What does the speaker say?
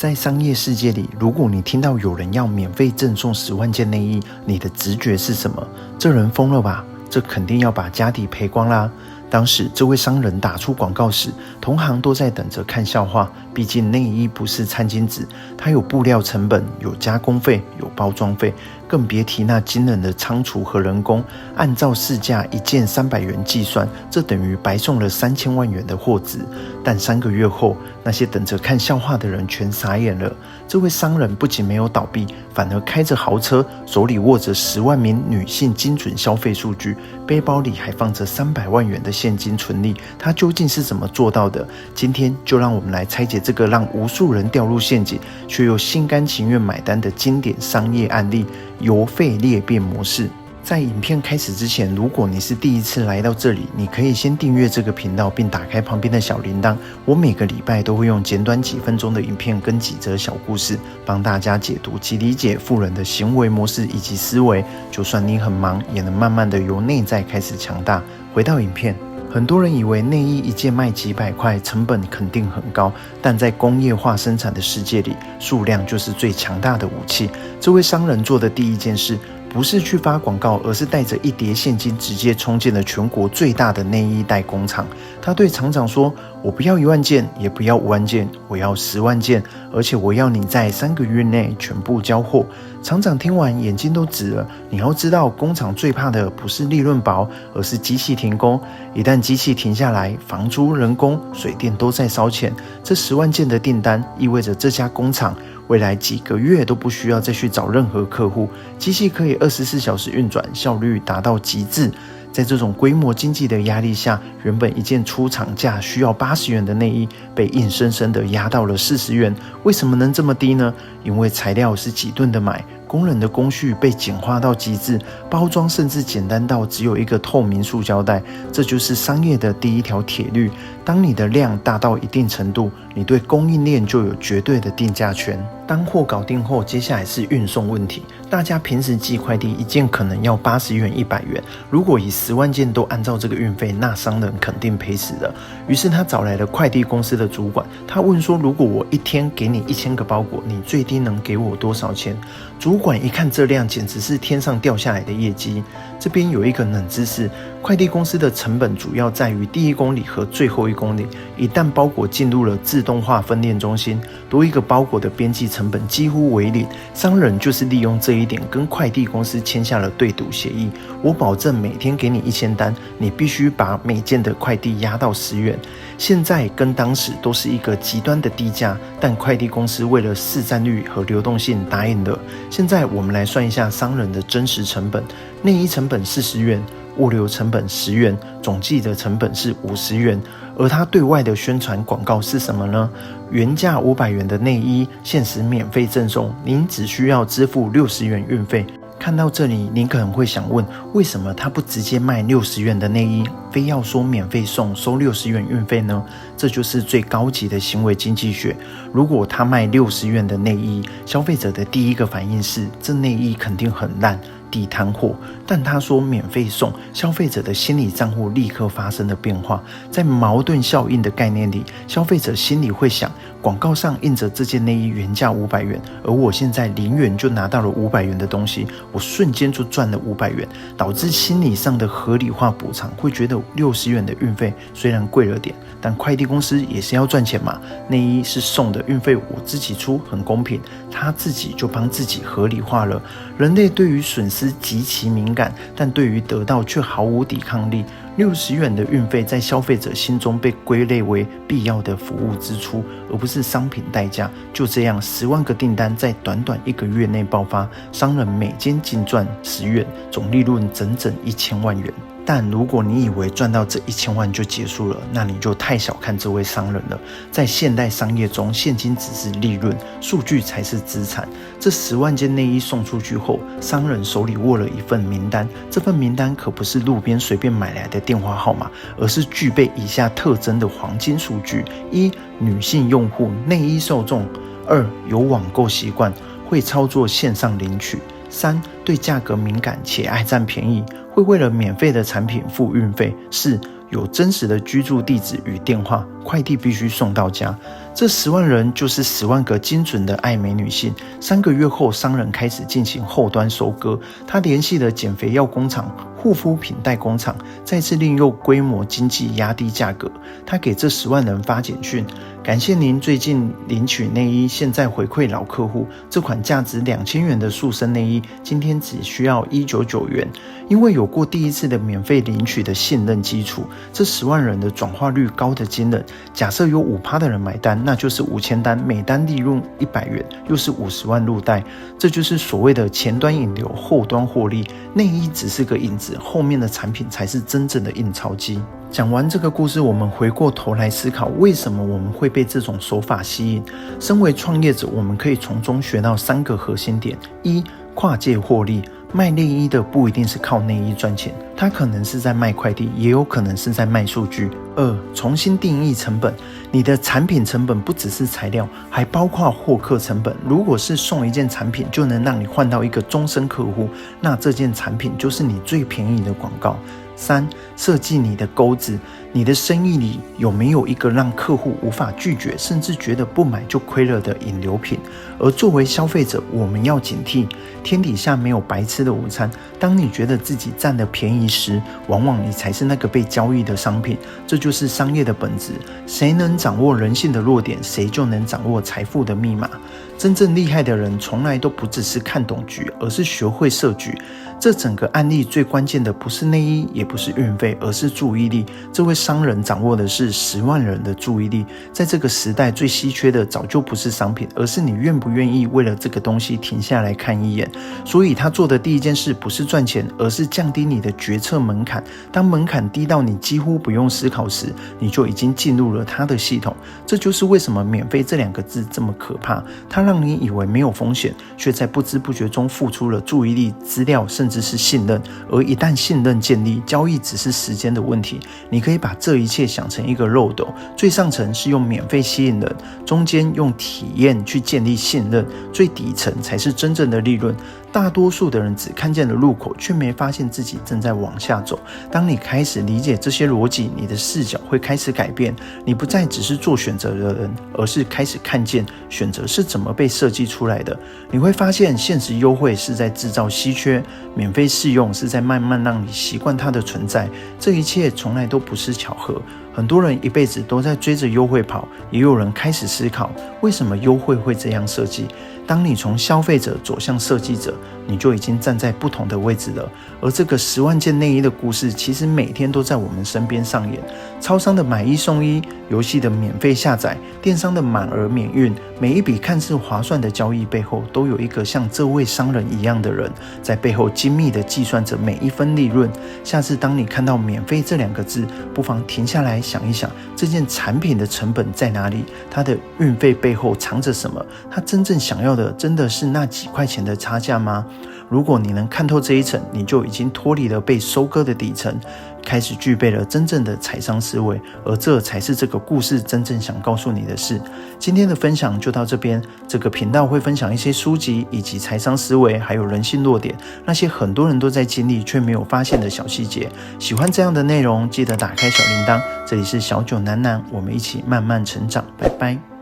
在商业世界里，如果你听到有人要免费赠送10万件内衣，你的直觉是什么？这人疯了吧？这肯定要把家底赔光啦！当时这位商人打出广告时，同行都在等着看笑话，毕竟内衣不是餐巾纸，它有布料成本，有加工费，有包装费，更别提那惊人的仓储和人工。按照市价1件300元计算，这等于白送了3000万元的货值。但3个月后，那些等着看笑话的人全傻眼了。这位商人不仅没有倒闭，反而开着豪车，手里握着10万名女性精准消费数据，背包里还放着300万元的现金存利。他究竟是怎么做到的？今天就让我们来拆解这个让无数人掉入陷阱，却又心甘情愿买单的经典商业案例——邮费裂变模式。在影片开始之前，如果你是第一次来到这里，你可以先订阅这个频道，并打开旁边的小铃铛。我每个礼拜都会用简短几分钟的影片跟几则小故事，帮大家解读及理解富人的行为模式以及思维。就算你很忙，也能慢慢的由内在开始强大。回到影片，很多人以为内衣一件卖几百块，成本肯定很高，但在工业化生产的世界里，数量就是最强大的武器。这位商人做的第一件事，不是去发广告，而是带着一叠现金直接冲进了全国最大的内衣代工厂。他对厂长说：“我不要1万件，也不要5万件，我要10万件，而且我要你在3个月内全部交货。”厂长听完眼睛都直了。你要知道，工厂最怕的不是利润薄，而是机器停工。一旦机器停下来，房租、人工、水电都在烧钱。这10万件的订单意味着这家工厂未来几个月都不需要再去找任何客户，机器可以24小时运转，效率达到极致。在这种规模经济的压力下，原本一件出厂价需要80元的内衣，被硬生生的压到了40元。为什么能这么低呢？因为材料是几吨的买，工人的工序被简化到极致，包装甚至简单到只有一个透明塑胶袋。这就是商业的第一条铁律。当你的量大到一定程度，你对供应链就有绝对的定价权。当货搞定后，接下来是运送问题。大家平时寄快递，一件可能要80元、100元，如果以10万件都按照这个运费，那商人肯定赔死了。于是他找来了快递公司的主管，他问说：“如果我一天给你1000个包裹，你最低能给我多少钱？”主管一看这量，简直是天上掉下来的业绩。这边有一个冷知识，快递公司的成本主要在于第1公里和最后1公里。一旦包裹进入了自动化分拣中心，多一个包裹的边际成本几乎为0。商人就是利用这一点，跟快递公司签下了对赌协议。我保证每天给你1000单，你必须把每件的快递压到10元。现在跟当时都是一个极端的低价，但快递公司为了市占率和流动性答应了。现在我们来算一下商人的真实成本：内衣成本40元，物流成本10元，总计的成本是50元。而他对外的宣传广告是什么呢？原价500元的内衣，限时免费赠送，您只需要支付60元运费。看到这里，您可能会想问，为什么他不直接卖60元的内衣，非要说免费送，收60元运费呢？这就是最高级的行为经济学。如果他卖60元的内衣，消费者的第一个反应是，这内衣肯定很烂，地摊货。但他说免费送，消费者的心理账户立刻发生了变化。在矛盾效应的概念里，消费者心里会想，广告上印着这件内衣原价500元，而我现在0元就拿到了500元的东西，我瞬间就赚了500元，导致心理上的合理化补偿，会觉得60元的运费虽然贵了点，但快递公司也是要赚钱嘛，内衣是送的，运费我自己出，很公平，他自己就帮自己合理化了。人类对于损失极其敏感，但对于得到却毫无抵抗力。60元的运费在消费者心中被归类为必要的服务支出，而不是商品代价。就这样，10万个订单在短短1个月内爆发，商人每间净赚10元，总利润整整1000万元。但如果你以为赚到这1000万就结束了，那你就太小看这位商人了。在现代商业中，现金只是利润，数据才是资产。这10万件内衣送出去后，商人手里握了一份名单，这份名单可不是路边随便买来的电话号码，而是具备以下特征的黄金数据：1. 女性用户，内衣受众； 2. 有网购习惯，会操作线上领取； 3. 对价格敏感且爱占便宜，会为了免费的产品付运费； 4. 有真实的居住地址与电话，快递必须送到家。这10万人就是10万个精准的爱美女性。3个月后，商人开始进行后端收割，他联系了减肥药工厂、护肤品代工厂，再次利用规模经济压低价格。他给这10万人发简讯：感谢您最近领取内衣，现在回馈老客户，这款价值2000元的塑身内衣，今天只需要199元。因为有过第一次的免费领取的信任基础，这10万人的转化率高得惊人。假设有 5% 的人买单，那就是5000单，每单利润100元，又是50万入袋。这就是所谓的前端引流，后端获利。内衣只是个引子，后面的产品才是真正的印钞机。讲完这个故事，我们回过头来思考，为什么我们会被这种手法吸引？身为创业者，我们可以从中学到3个核心点：一、跨界获利。卖内衣的不一定是靠内衣赚钱，他可能是在卖快递，也有可能是在卖数据。2、重新定义成本，你的产品成本不只是材料，还包括获客成本。如果是送一件产品就能让你换到一个终身客户，那这件产品就是你最便宜的广告。3、设计你的钩子，你的生意里有没有一个让客户无法拒绝，甚至觉得不买就亏了的引流品？而作为消费者，我们要警惕，天底下没有白吃的午餐。当你觉得自己占了便宜时，往往你才是那个被交易的商品。这就是商业的本质，谁能掌握人性的弱点，谁就能掌握财富的密码。真正厉害的人从来都不只是看懂局，而是学会设局。这整个案例最关键的不是内衣，也不是运费，而是注意力。这位商人掌握的是10万人的注意力。在这个时代，最稀缺的早就不是商品，而是你愿不愿意为了这个东西停下来看一眼。所以他做的第一件事不是赚钱，而是降低你的决策门槛。当门槛低到你几乎不用思考时，你就已经进入了他的系统。这就是为什么免费这2个字这么可怕，它让你以为没有风险，却在不知不觉中付出了注意力、资料，甚至是信任。而一旦信任建立，交易只是时间的问题。你可以把这一切想成一个漏斗，最上层是用免费吸引人，中间用体验去建立信任，最底层才是真正的利润。大多数的人只看见了入口，却没发现自己正在往下走。当你开始理解这些逻辑，你的视角会开始改变。你不再只是做选择的人，而是开始看见选择是怎么被设计出来的。你会发现，限时优惠是在制造稀缺，免费试用是在慢慢让你习惯它的存在。这一切从来都不是巧合。很多人一辈子都在追着优惠跑，也有人开始思考，为什么优惠会这样设计？当你从消费者走向设计者，你就已经站在不同的位置了。而这个10万件内衣的故事，其实每天都在我们身边上演。超商的买一送一，游戏的免费下载，电商的满额免运，每一笔看似划算的交易背后，都有一个像这位商人一样的人，在背后精密的计算着每一分利润。下次当你看到免费这2个字，不妨停下来想一想，这件产品的成本在哪里？它的运费背后藏着什么？它真正想要的真的是那几块钱的差价吗？如果你能看透这一层，你就已经脱离了被收割的底层，开始具备了真正的财商思维，而这才是这个故事真正想告诉你的事。今天的分享就到这边，这个频道会分享一些书籍以及财商思维，还有人性弱点，那些很多人都在经历却没有发现的小细节。喜欢这样的内容，记得打开小铃铛。这里是小九南南，我们一起慢慢成长，拜拜。